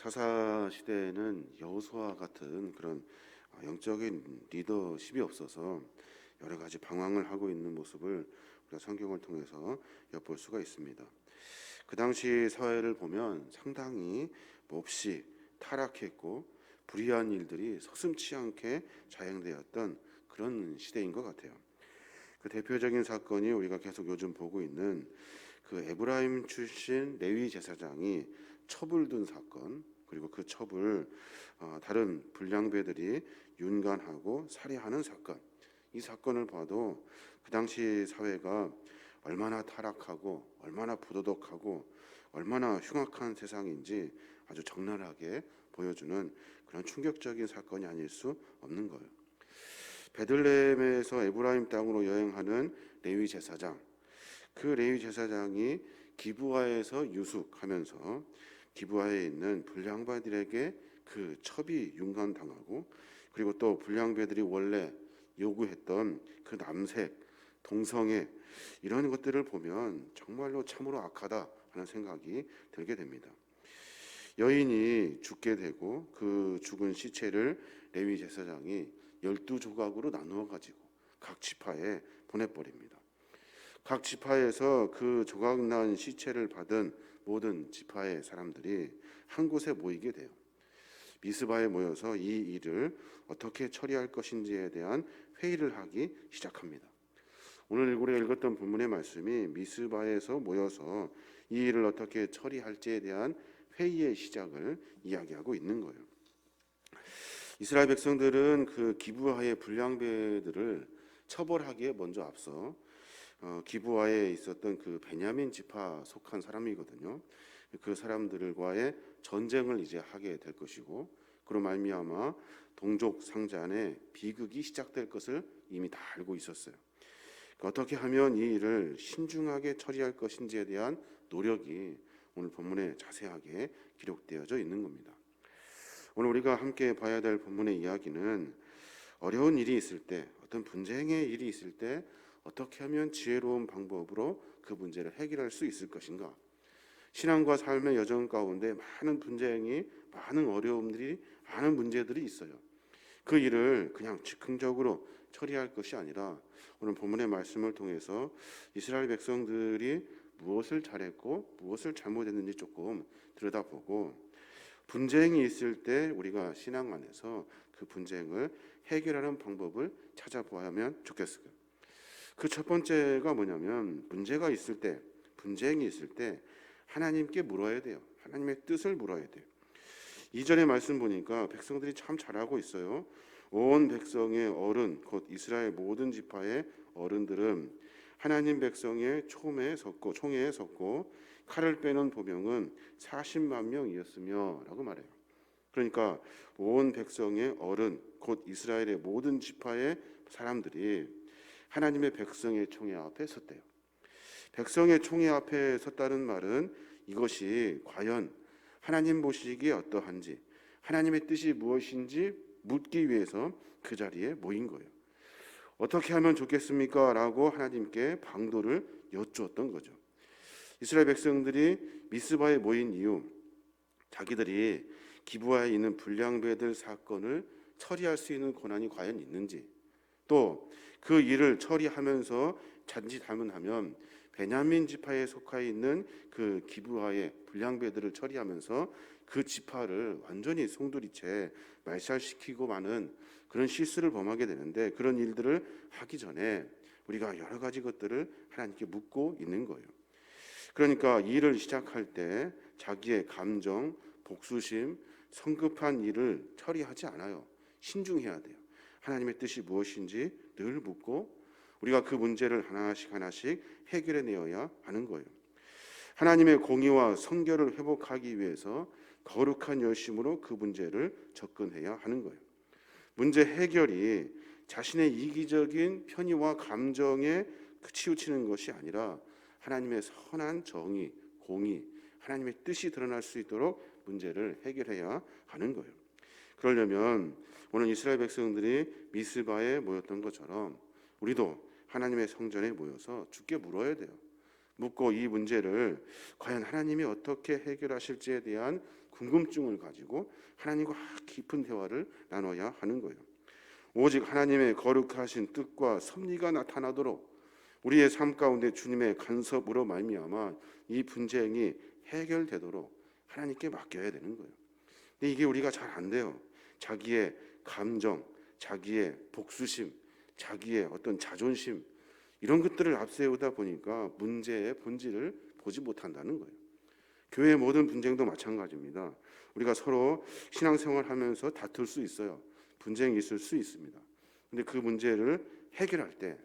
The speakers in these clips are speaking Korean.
사사 시대에는 여호수아 같은 그런 영적인 리더십이 없어서 여러 가지 방황을 하고 있는 모습을 우리가 성경을 통해서 엿볼 수가 있습니다. 그 당시 사회를 보면 상당히 몹시 타락했고 불의한 일들이 서슴지 않게 자행되었던 그런 시대인 것 같아요. 그 대표적인 사건이 우리가 계속 요즘 보고 있는 그 에브라임 출신 레위 제사장이 첩을 둔 사건, 그리고 그 첩을 다른 불량배들이 윤관하고 살해하는 사건. 이 사건을 봐도 그 당시 사회가 얼마나 타락하고 얼마나 부도덕하고 얼마나 흉악한 세상인지 아주 적나라하게 보여주는 그런 충격적인 사건이 아닐 수 없는 거예요. 베들레헴에서 에브라임 땅으로 여행하는 레위 제사장, 그 레위 제사장이 기브아에서 유숙하면서 기브아에 있는 불량배들에게 그 첩이 윤관당하고, 그리고 또 불량배들이 원래 요구했던 그 남색, 동성애, 이런 것들을 보면 정말로 참으로 악하다 하는 생각이 들게 됩니다. 여인이 죽게 되고 그 죽은 시체를 레위 제사장이 12조각으로 나누어 가지고 각 지파에 보내버립니다. 각 지파에서 그 조각난 시체를 받은 모든 지파의 사람들이 한 곳에 모이게 돼요. 미스바에 모여서 이 일을 어떻게 처리할 것인지에 대한 회의를 하기 시작합니다. 오늘 우리가 읽었던 본문의 말씀이 미스바에서 모여서 이 일을 어떻게 처리할지에 대한 회의의 시작을 이야기하고 있는 거예요. 이스라엘 백성들은 그 기브아의 불량배들을 처벌하기에 먼저 앞서 기브아에 있었던 그 베냐민 지파 속한 사람이거든요. 그 사람들과의 전쟁을 이제 하게 될 것이고, 그로 말미암아 동족 상잔의 비극이 시작될 것을 이미 다 알고 있었어요. 어떻게 하면 이 일을 신중하게 처리할 것인지에 대한 노력이 오늘 본문에 자세하게 기록되어져 있는 겁니다. 오늘 우리가 함께 봐야 될 본문의 이야기는 어려운 일이 있을 때, 어떤 분쟁의 일이 있을 때 어떻게 하면 지혜로운 방법으로 그 문제를 해결할 수 있을 것인가. 신앙과 삶의 여정 가운데 많은 분쟁이, 많은 어려움들이, 많은 문제들이 있어요. 그 일을 그냥 즉흥적으로 처리할 것이 아니라 오늘 본문의 말씀을 통해서 이스라엘 백성들이 무엇을 잘했고 무엇을 잘못했는지 조금 들여다보고, 분쟁이 있을 때 우리가 신앙 안에서 그 분쟁을 해결하는 방법을 찾아보아야면 좋겠어요. 그 첫 번째가 뭐냐면, 문제가 있을 때, 분쟁이 있을 때 하나님께 물어야 돼요. 하나님의 뜻을 물어야 돼요. 2절의 말씀 보니까 백성들이 참 잘하고 있어요. 온 백성의 어른, 곧 이스라엘 모든 지파의 어른들은 하나님 백성의 총에 섰고 칼을 빼는 보병은 40만 명이었으며 라고 말해요. 그러니까 온 백성의 어른, 곧 이스라엘의 모든 지파의 사람들이 하나님의 백성의 총회 앞에 섰대요. 백성의 총회 앞에 섰다는 말은 이것이 과연 하나님 보시기에 어떠한지, 하나님의 뜻이 무엇인지 묻기 위해서 그 자리에 모인 거예요. 어떻게 하면 좋겠습니까? 라고 하나님께 방도를 여쭈었던 거죠. 이스라엘 백성들이 미스바에 모인 이유, 자기들이 기브아에 있는 불량배들 사건을 처리할 수 있는 권한이 과연 있는지, 또 그 일을 처리하면서 자칫하면 베냐민 지파에 속해 있는 그 기브아의 불량배들을 처리하면서 그 지파를 완전히 송두리째 말살시키고 마는 그런 실수를 범하게 되는데, 그런 일들을 하기 전에 우리가 여러 가지 것들을 하나님께 묻고 있는 거예요. 그러니까 일을 시작할 때 자기의 감정, 복수심, 성급한 일을 처리하지 않아요. 신중해야 돼요. 하나님의 뜻이 무엇인지 늘 묻고 우리가 그 문제를 하나씩 해결해 내어야 하는 거예요. 하나님의 공의와 성결을 회복하기 위해서 거룩한 열심으로 그 문제를 접근해야 하는 거예요. 문제 해결이 자신의 이기적인 편의와 감정에 치우치는 것이 아니라 하나님의 선한 정의, 공의, 하나님의 뜻이 드러날 수 있도록 문제를 해결해야 하는 거예요. 그러려면 오늘 이스라엘 백성들이 미스바에 모였던 것처럼 우리도 하나님의 성전에 모여서 주께 물어야 돼요. 묻고 이 문제를 과연 하나님이 어떻게 해결하실지에 대한 궁금증을 가지고 하나님과 깊은 대화를 나눠야 하는 거예요. 오직 하나님의 거룩하신 뜻과 섭리가 나타나도록 우리의 삶 가운데 주님의 간섭으로 말미암아 이 분쟁이 해결되도록 하나님께 맡겨야 되는 거예요. 근데 이게 우리가 잘 안 돼요. 자기의 감정, 자기의 복수심, 자기의 어떤 자존심 이런 것들을 앞세우다 보니까 문제의 본질을 보지 못한다는 거예요. 교회의 모든 분쟁도 마찬가지입니다. 우리가 서로 신앙생활하면서 다툴 수 있어요. 분쟁이 있을 수 있습니다. 근데 그 문제를 해결할 때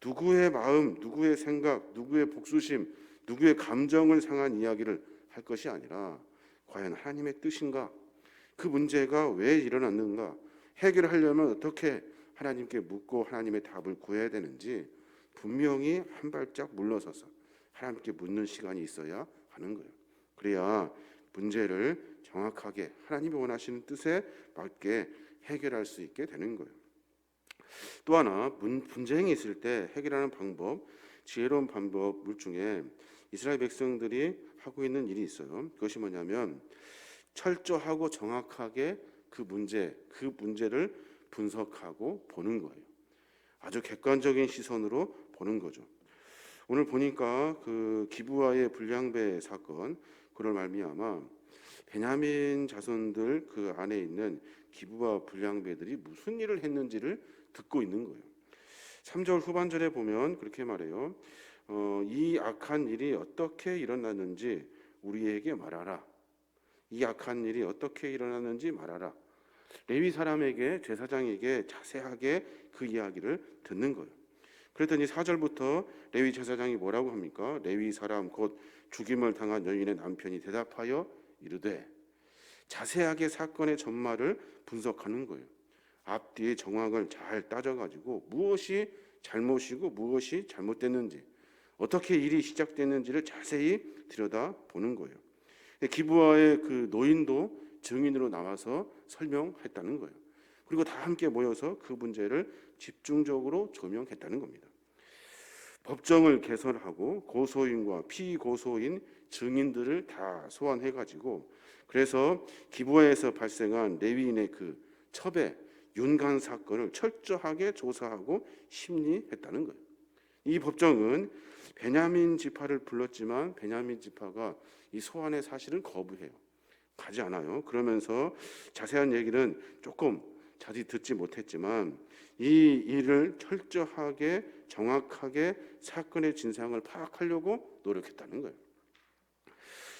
누구의 마음, 누구의 생각, 누구의 복수심, 누구의 감정을 상한 이야기를 할 것이 아니라 과연 하나님의 뜻인가? 그 문제가 왜 일어났는가? 해결하려면 어떻게 하나님께 묻고 하나님의 답을 구해야 되는지 분명히 한 발짝 물러서서 하나님께 묻는 시간이 있어야 하는 거예요. 그래야 문제를 정확하게 하나님이 원하시는 뜻에 맞게 해결할 수 있게 되는 거예요. 또 하나 분쟁이 있을 때 해결하는 방법, 지혜로운 방법 중에 이스라엘 백성들이 하고 있는 일이 있어요. 그것이 뭐냐면 철저하고 정확하게 그 문제를 분석하고 보는 거예요. 아주 객관적인 시선으로 보는 거죠. 오늘 보니까 그 기브아의 불량배 사건, 그걸 말미암아 베냐민 자손들 그 안에 있는 기브아 불량배들이 무슨 일을 했는지를 듣고 있는 거예요. 3절 후반절에 보면 그렇게 말해요. 이 악한 일이 어떻게 일어났는지 우리에게 말하라. 이 악한 일이 어떻게 일어났는지 말하라. 레위 사람에게, 제사장에게 자세하게 그 이야기를 듣는 거예요. 그랬더니 4절부터 레위 제사장이 뭐라고 합니까? 레위 사람 곧 죽임을 당한 여인의 남편이 대답하여 이르되, 자세하게 사건의 전말을 분석하는 거예요. 앞뒤의 정황을 잘 따져가지고 무엇이 잘못이고 무엇이 잘못됐는지, 어떻게 일이 시작됐는지를 자세히 들여다보는 거예요. 기브아의 그 노인도 증인으로 나와서 설명했다는 거예요. 그리고 다 함께 모여서 그 문제를 집중적으로 조명했다는 겁니다. 법정을 개설하고 고소인과 피고소인 증인들을 다 소환해가지고, 그래서 기브아에서 발생한 레위인의 그 첩의 윤간 사건을 철저하게 조사하고 심리했다는 거예요. 이 법정은 베냐민 지파를 불렀지만 베냐민 지파가 이 소환의 사실은 거부해요. 가지 않아요. 그러면서 자세한 얘기는 조금 자세히 듣지 못했지만 이 일을 철저하게 정확하게 사건의 진상을 파악하려고 노력했다는 거예요.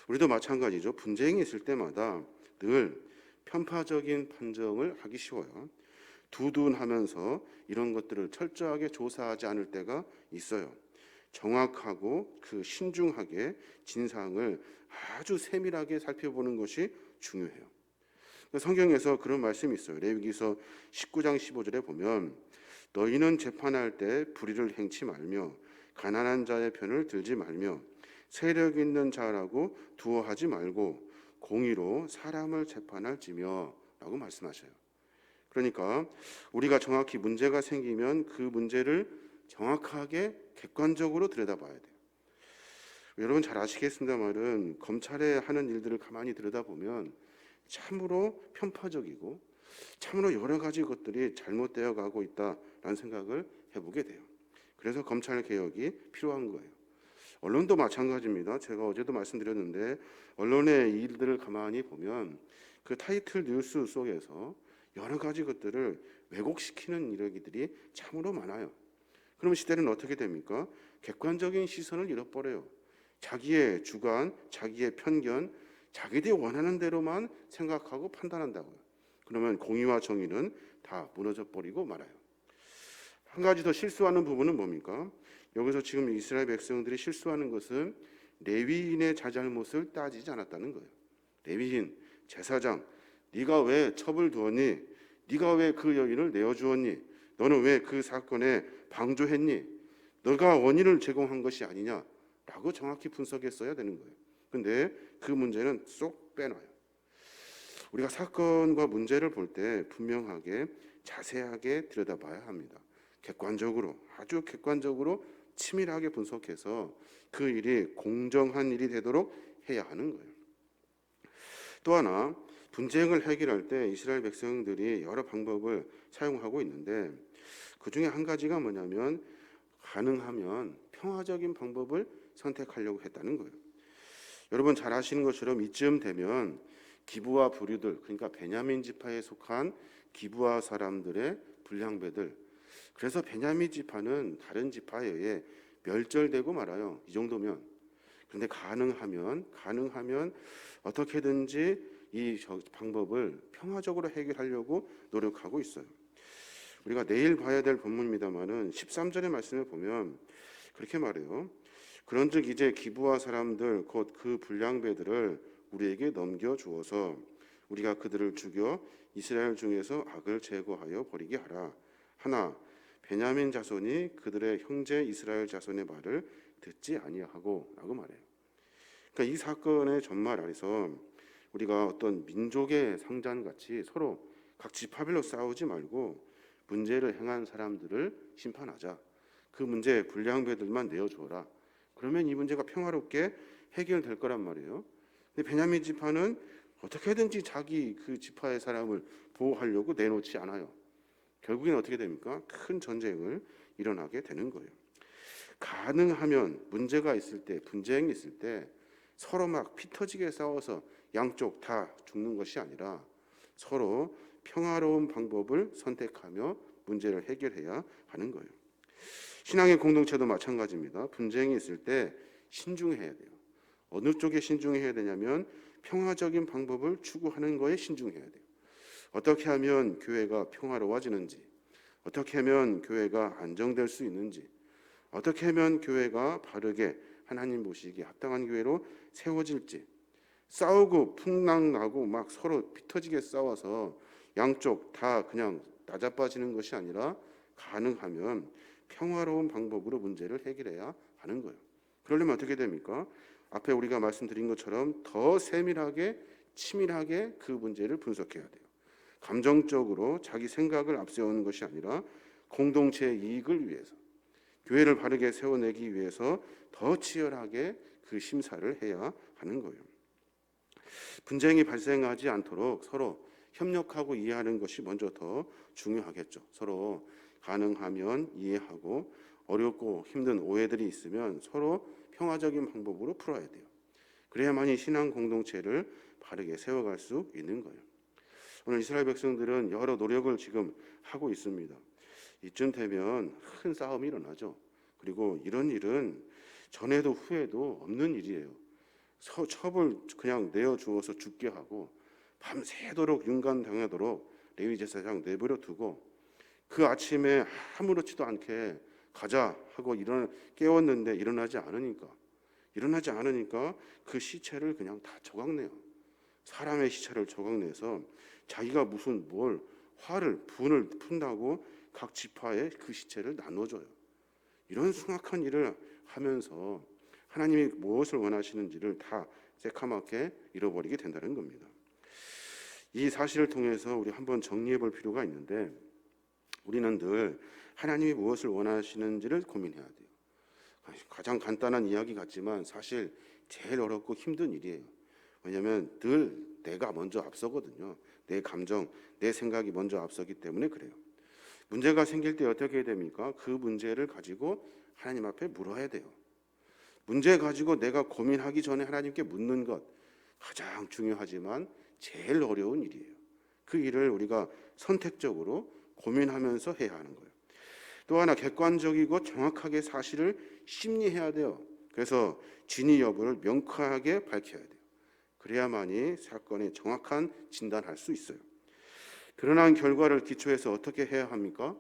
우리도 마찬가지죠. 분쟁이 있을 때마다 늘 편파적인 판정을 하기 쉬워요. 두둔하면서 이런 것들을 철저하게 조사하지 않을 때가 있어요. 정확하고 그 신중하게 진상을 아주 세밀하게 살펴보는 것이 중요해요. 성경에서 그런 말씀이 있어요. 레위기서 19장 15절에 보면 너희는 재판할 때 불의를 행치 말며 가난한 자의 편을 들지 말며 세력 있는 자라고 두어하지 말고 공의로 사람을 재판할지며 라고 말씀하셔요. 그러니까 우리가 정확히 문제가 생기면 그 문제를 정확하게 객관적으로 들여다봐야 돼요. 여러분 잘 아시겠습니다만은 검찰에 하는 일들을 가만히 들여다보면 참으로 편파적이고 참으로 여러 가지 것들이 잘못되어 가고 있다라는 생각을 해보게 돼요. 그래서 검찰 개혁이 필요한 거예요. 언론도 마찬가지입니다. 제가 어제도 말씀드렸는데 언론의 일들을 가만히 보면 그 타이틀 뉴스 속에서 여러 가지 것들을 왜곡시키는 이야기들이 참으로 많아요. 그럼 시대는 어떻게 됩니까? 객관적인 시선을 잃어버려요. 자기의 주관, 자기의 편견, 자기들이 원하는 대로만 생각하고 판단한다고요. 그러면 공의와 정의는 다 무너져 버리고 말아요. 한 가지 더 실수하는 부분은 뭡니까? 여기서 지금 이스라엘 백성들이 실수하는 것은 레위인의 자잘못을 따지지 않았다는 거예요. 레위인, 제사장, 네가 왜 첩을 두었니? 네가 왜 그 여인을 내어주었니? 너는 왜 그 사건에 방조했니? 너가 원인을 제공한 것이 아니냐? 라고 정확히 분석했어야 되는 거예요. 근데 그 문제는 쏙 빼놔요. 우리가 사건과 문제를 볼 때 분명하게 자세하게 들여다봐야 합니다. 객관적으로, 아주 객관적으로 치밀하게 분석해서 그 일이 공정한 일이 되도록 해야 하는 거예요. 또 하나 분쟁을 해결할 때 이스라엘 백성들이 여러 방법을 사용하고 있는데 그 중에 한 가지가 뭐냐면 가능하면 평화적인 방법을 선택하려고 했다는 거예요. 여러분 잘 아시는 것처럼 이쯤 되면 기브아 부류들, 그러니까 베냐민 지파에 속한 기브아 사람들의 불량배들, 그래서 베냐민 지파는 다른 지파에 의해 멸절되고 말아요. 이 정도면. 그런데 가능하면 어떻게든지 이 방법을 평화적으로 해결하려고 노력하고 있어요. 우리가 내일 봐야 될 본문입니다만은 13절의 말씀을 보면 그렇게 말해요. 그런즉 이제 기브아 사람들 곧 그 불량배들을 우리에게 넘겨 주어서 우리가 그들을 죽여 이스라엘 중에서 악을 제거하여 버리게 하라. 하나 베냐민 자손이 그들의 형제 이스라엘 자손의 말을 듣지 아니하고라고 말해요. 그러니까 이 사건의 전말 아래서 우리가 어떤 민족의 상잔같이 서로 각 지파별로 싸우지 말고 문제를 행한 사람들을 심판하자. 그 문제 불량배들만 내어주어라. 그러면 이 문제가 평화롭게 해결될 거란 말이에요. 근데 베냐민 지파는 어떻게든지 자기 그 지파의 사람을 보호하려고 내놓지 않아요. 결국엔 어떻게 됩니까? 큰 전쟁을 일어나게 되는 거예요. 가능하면 문제가 있을 때, 분쟁이 있을 때 서로 막 피 터지게 싸워서 양쪽 다 죽는 것이 아니라 서로 평화로운 방법을 선택하며 문제를 해결해야 하는 거예요. 신앙의 공동체도 마찬가지입니다. 분쟁이 있을 때 신중해야 돼요. 어느 쪽에 신중해야 되냐면 평화적인 방법을 추구하는 거에 신중해야 돼요. 어떻게 하면 교회가 평화로워지는지, 어떻게 하면 교회가 안정될 수 있는지, 어떻게 하면 교회가 바르게 하나님 보시기에 합당한 교회로 세워질지, 싸우고 풍랑나고 막 서로 피터지게 싸워서 양쪽 다 그냥 나자빠지는 것이 아니라 가능하면 평화로운 방법으로 문제를 해결해야 하는 거예요. 그러려면 어떻게 됩니까? 앞에 우리가 말씀드린 것처럼 더 세밀하게 치밀하게 그 문제를 분석해야 돼요. 감정적으로 자기 생각을 앞세우는 것이 아니라 공동체의 이익을 위해서, 교회를 바르게 세워내기 위해서 더 치열하게 그 심사를 해야 하는 거예요. 분쟁이 발생하지 않도록 서로 협력하고 이해하는 것이 먼저 더 중요하겠죠. 서로 가능하면 이해하고 어렵고 힘든 오해들이 있으면 서로 평화적인 방법으로 풀어야 돼요. 그래야만이 신앙 공동체를 바르게 세워갈 수 있는 거예요. 오늘 이스라엘 백성들은 여러 노력을 지금 하고 있습니다. 이쯤 되면 큰 싸움이 일어나죠. 그리고 이런 일은 전에도 후에도 없는 일이에요. 첩을 그냥 내어주어서 죽게 하고 밤새도록 윤관당하도록 레위 제사장 내버려 두고 그 아침에 아무렇지도 않게 가자 하고 깨웠는데 일어나지 않으니까 그 시체를 그냥 다 조각내요. 사람의 시체를 조각내서 자기가 무슨 분을 푼다고 각 지파에 그 시체를 나눠줘요. 이런 숭악한 일을 하면서 하나님이 무엇을 원하시는지를 다 새카맣게 잃어버리게 된다는 겁니다. 이 사실을 통해서 우리 한번 정리해 볼 필요가 있는데 우리는 늘 하나님이 무엇을 원하시는지를 고민해야 돼요. 가장 간단한 이야기 같지만 사실 제일 어렵고 힘든 일이에요. 왜냐하면 늘 내가 먼저 앞서거든요. 내 감정, 내 생각이 먼저 앞서기 때문에 그래요. 문제가 생길 때 어떻게 해야 됩니까? 그 문제를 가지고 하나님 앞에 물어야 돼요. 문제 가지고 내가 고민하기 전에 하나님께 묻는 것 가장 중요하지만 제일 어려운 일이에요. 그 일을 우리가 선택적으로 고민하면서 해야 하는 거예요. 또 하나 객관적이고 정확하게 사실을 심리해야 돼요. 그래서 진위 여부를 명확하게 밝혀야 돼요. 그래야만이 사건의 정확한 진단할 수 있어요. 드러난 결과를 기초해서 어떻게 해야 합니까?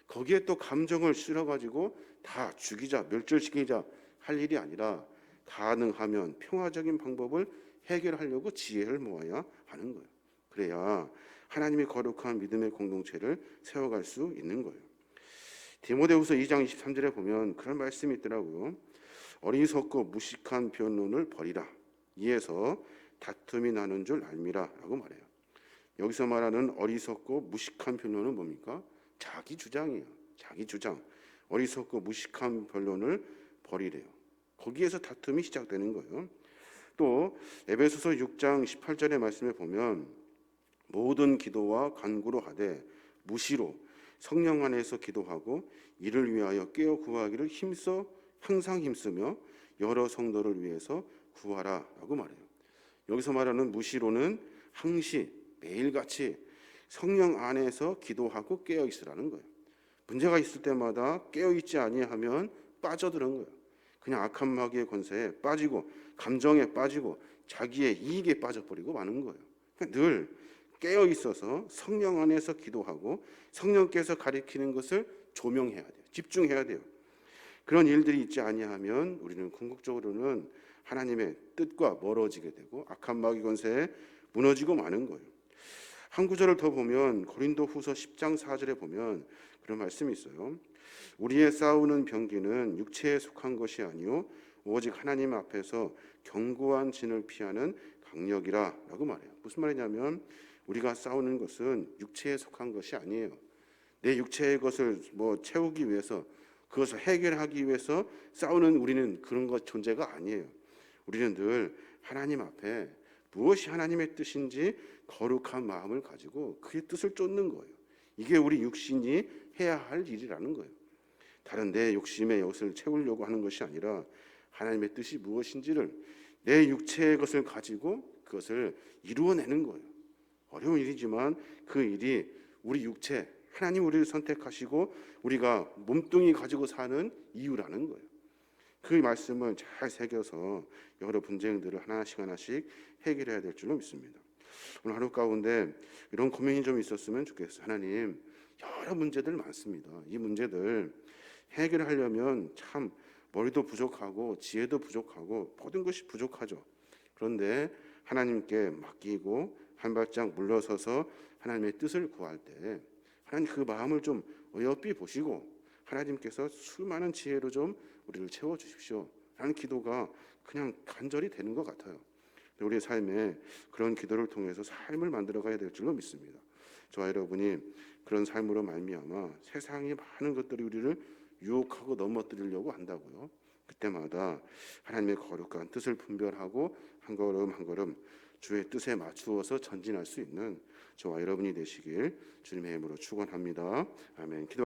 거기에 또 감정을 실어가지고 다 죽이자, 멸절시키자 할 일이 아니라 가능하면 평화적인 방법을 해결하려고 지혜를 모아야 하는 거예요. 그래야 하나님의 거룩한 믿음의 공동체를 세워갈 수 있는 거예요. 디모데후서 2장 23절에 보면 그런 말씀이 있더라고요. 어리석고 무식한 변론을 버리라. 이에서 다툼이 나는 줄 알미라 라고 말해요. 여기서 말하는 어리석고 무식한 변론은 뭡니까? 자기 주장이에요. 자기 주장. 어리석고 무식한 변론을 버리래요. 거기에서 다툼이 시작되는 거예요. 또 에베소서 6장 18절의 말씀에 보면 모든 기도와 간구로 하되 무시로 성령 안에서 기도하고 이를 위하여 깨어 구하기를 항상 힘쓰며 여러 성도를 위해서 구하라라고 말해요. 여기서 말하는 무시로는 항시 매일같이 성령 안에서 기도하고 깨어 있으라는 거예요. 문제가 있을 때마다 깨어 있지 아니하면 빠져드는 거예요. 그냥 악한 마귀의 권세에 빠지고 감정에 빠지고 자기의 이익에 빠져버리고 마는 거예요. 그러니까 늘 깨어 있어서 성령 안에서 기도하고 성령께서 가리키는 것을 조명해야 돼요. 집중해야 돼요. 그런 일들이 있지 아니하면 우리는 궁극적으로는 하나님의 뜻과 멀어지게 되고 악한 마귀 권세에 무너지고 마는 거예요. 한 구절을 더 보면 고린도후서 10장 4절에 보면 그런 말씀이 있어요. 우리의 싸우는 병기는 육체에 속한 것이 아니요 오직 하나님 앞에서 견고한 진을 피하는 강력이라라고 말해요. 무슨 말이냐면 우리가 싸우는 것은 육체에 속한 것이 아니에요. 내 육체의 것을 채우기 위해서 그것을 해결하기 위해서 싸우는 우리는 그런 것 존재가 아니에요. 우리는 늘 하나님 앞에 무엇이 하나님의 뜻인지 거룩한 마음을 가지고 그의 뜻을 쫓는 거예요. 이게 우리 육신이 해야 할 일이라는 거예요. 다른 내 욕심의 것을 채우려고 하는 것이 아니라 하나님의 뜻이 무엇인지를 내 육체의 것을 가지고 그것을 이루어내는 거예요. 어려운 일이지만 그 일이 우리 육체, 하나님 우리를 선택하시고 우리가 몸뚱이 가지고 사는 이유라는 거예요. 그 말씀을 잘 새겨서 여러 분쟁들을 하나씩 해결해야 될 줄로 믿습니다. 오늘 하루 가운데 이런 고민이 좀 있었으면 좋겠어요. 하나님, 여러 문제들 많습니다. 이 문제들 해결하려면 참 머리도 부족하고 지혜도 부족하고 모든 것이 부족하죠. 그런데 하나님께 맡기고 한 발짝 물러서서 하나님의 뜻을 구할 때 하나님 그 마음을 좀 어여삐 보시고 하나님께서 수많은 지혜로 좀 우리를 채워주십시오 라는 기도가 그냥 간절히 되는 것 같아요. 우리의 삶에 그런 기도를 통해서 삶을 만들어가야 될 줄로 믿습니다. 저와 여러분이 그런 삶으로 말미암아 세상의 많은 것들이 우리를 유혹하고 넘어뜨리려고 한다고요. 그때마다 하나님의 거룩한 뜻을 분별하고 한 걸음 한 걸음 주의 뜻에 맞추어서 전진할 수 있는 저와 여러분이 되시길 주님의 이름으로 축원합니다. 아멘.